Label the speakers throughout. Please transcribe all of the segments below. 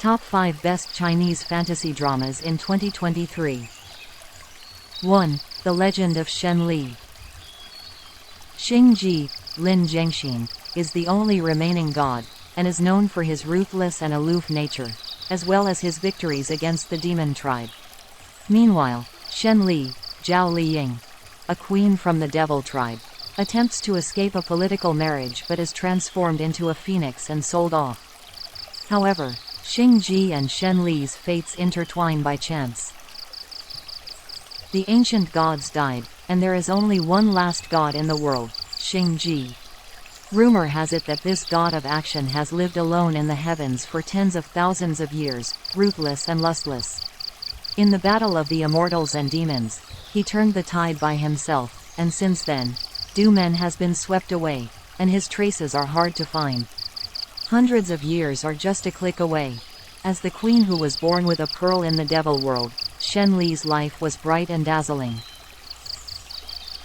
Speaker 1: Top 5 Best Chinese Fantasy Dramas in 2023. 1. The Legend of Shenley. Xingji, Lin Zhengxin, is the only remaining god, and is known for his ruthless and aloof nature, as well as his victories against the demon tribe. Meanwhile, Shenley, Zhao Liying, a queen from the devil tribe, attempts to escape a political marriage but is transformed into a phoenix and sold off. However, Xingji and Shenli's fates intertwine by chance. The ancient gods died, and there is only one last god in the world, Xingji. Rumor has it that this god of action has lived alone in the heavens for tens of thousands of years, ruthless and lustless. In the battle of the immortals and demons, he turned the tide by himself, and since then, Du-Men has been swept away, and his traces are hard to find. Hundreds of years are just a click away. As the queen who was born with a pearl in the devil world, Shenli's life was bright and dazzling.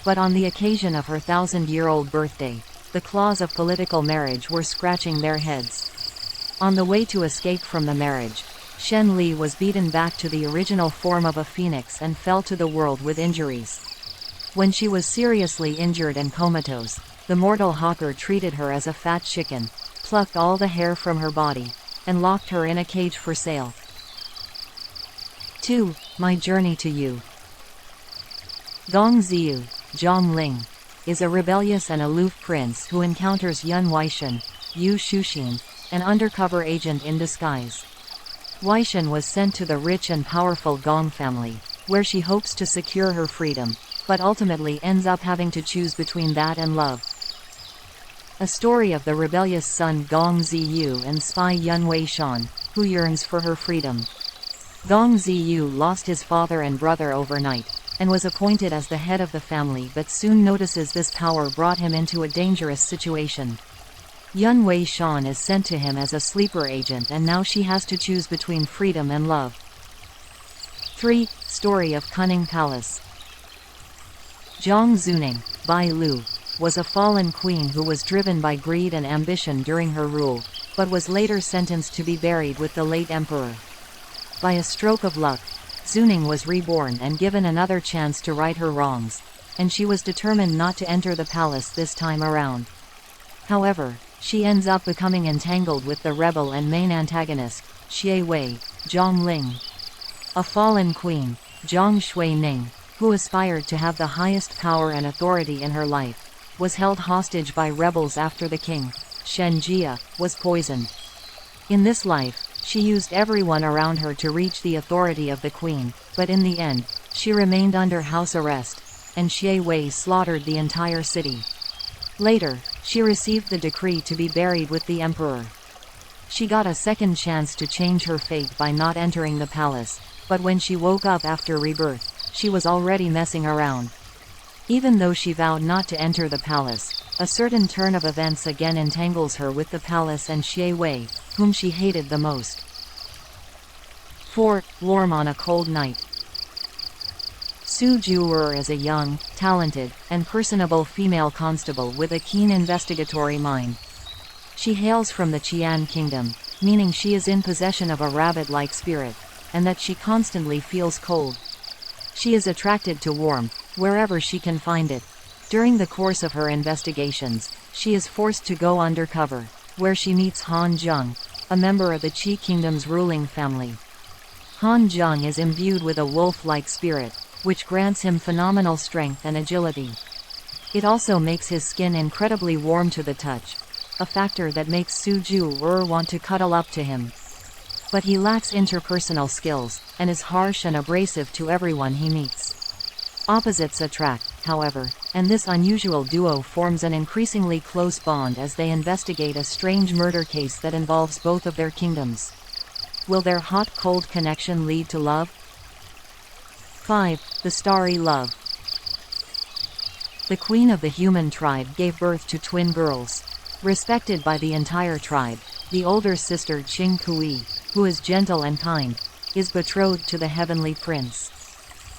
Speaker 1: But on the occasion of her 1,000-year-old birthday, the claws of political marriage were scratching their heads. On the way to escape from the marriage, Shenli was beaten back to the original form of a phoenix and fell to the world with injuries. When she was seriously injured and comatose, the mortal hawker treated her as a fat chicken, plucked all the hair from her body, and locked her in a cage for sale. 2. My Journey to You. Gong Ziyu, Zhang Ling, is a rebellious and aloof prince who encounters Yun Weishan, Yu Shuxin, an undercover agent in disguise. Weishan was sent to the rich and powerful Gong family, where she hopes to secure her freedom, but ultimately ends up having to choose between that and love. A story of the rebellious son Gong Ziyu and spy Yun Weishan, who yearns for her freedom. Gong Ziyu lost his father and brother overnight, and was appointed as the head of the family, but soon notices this power brought him into a dangerous situation. Yun Weishan is sent to him as a sleeper agent, and now she has to choose between freedom and love. 3. Story of Cunning Palace. Zhang Zuning, Bai Lu, was a fallen queen who was driven by greed and ambition during her rule, but was later sentenced to be buried with the late emperor. By a stroke of luck, Zuning was reborn and given another chance to right her wrongs, and she was determined not to enter the palace this time around. However, she ends up becoming entangled with the rebel and main antagonist, Xie Wei, Zhang Ling. A fallen queen, Zhang Shuining, who aspired to have the highest power and authority in her life, was held hostage by rebels after the king, Shen Jia, was poisoned. In this life, she used everyone around her to reach the authority of the queen, but in the end, she remained under house arrest, and Xie Wei slaughtered the entire city. Later, she received the decree to be buried with the emperor. She got a second chance to change her fate by not entering the palace, but when she woke up after rebirth, she was already messing around. Even though she vowed not to enter the palace, a certain turn of events again entangles her with the palace and Xie Wei, whom she hated the most. 4. Warm on a Cold Night. Su Ju'er is a young, talented, and personable female constable with a keen investigatory mind. She hails from the Qian kingdom, meaning she is in possession of a rabbit-like spirit, and that she constantly feels cold. She is attracted to warmth, wherever she can find it. During the course of her investigations, she is forced to go undercover, where she meets Han Zheng, a member of the Qi Kingdom's ruling family. Han Zheng is imbued with a wolf-like spirit, which grants him phenomenal strength and agility. It also makes his skin incredibly warm to the touch, a factor that makes Su Ju'er want to cuddle up to him. But he lacks interpersonal skills, and is harsh and abrasive to everyone he meets. Opposites attract, however, and this unusual duo forms an increasingly close bond as they investigate a strange murder case that involves both of their kingdoms. Will their hot-cold connection lead to love? 5. The Starry Love. The queen of the human tribe gave birth to twin girls. Respected by the entire tribe, the older sister Qing Kui, who is gentle and kind, is betrothed to the heavenly prince.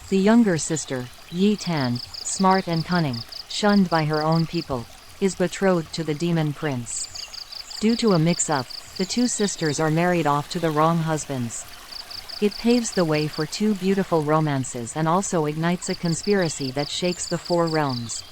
Speaker 1: The younger sister, Yi Tan, smart and cunning, shunned by her own people, is betrothed to the demon prince. Due to a mix-up, The two sisters are married off to the wrong husbands. It paves the way for two beautiful romances and also ignites a conspiracy that shakes the four realms.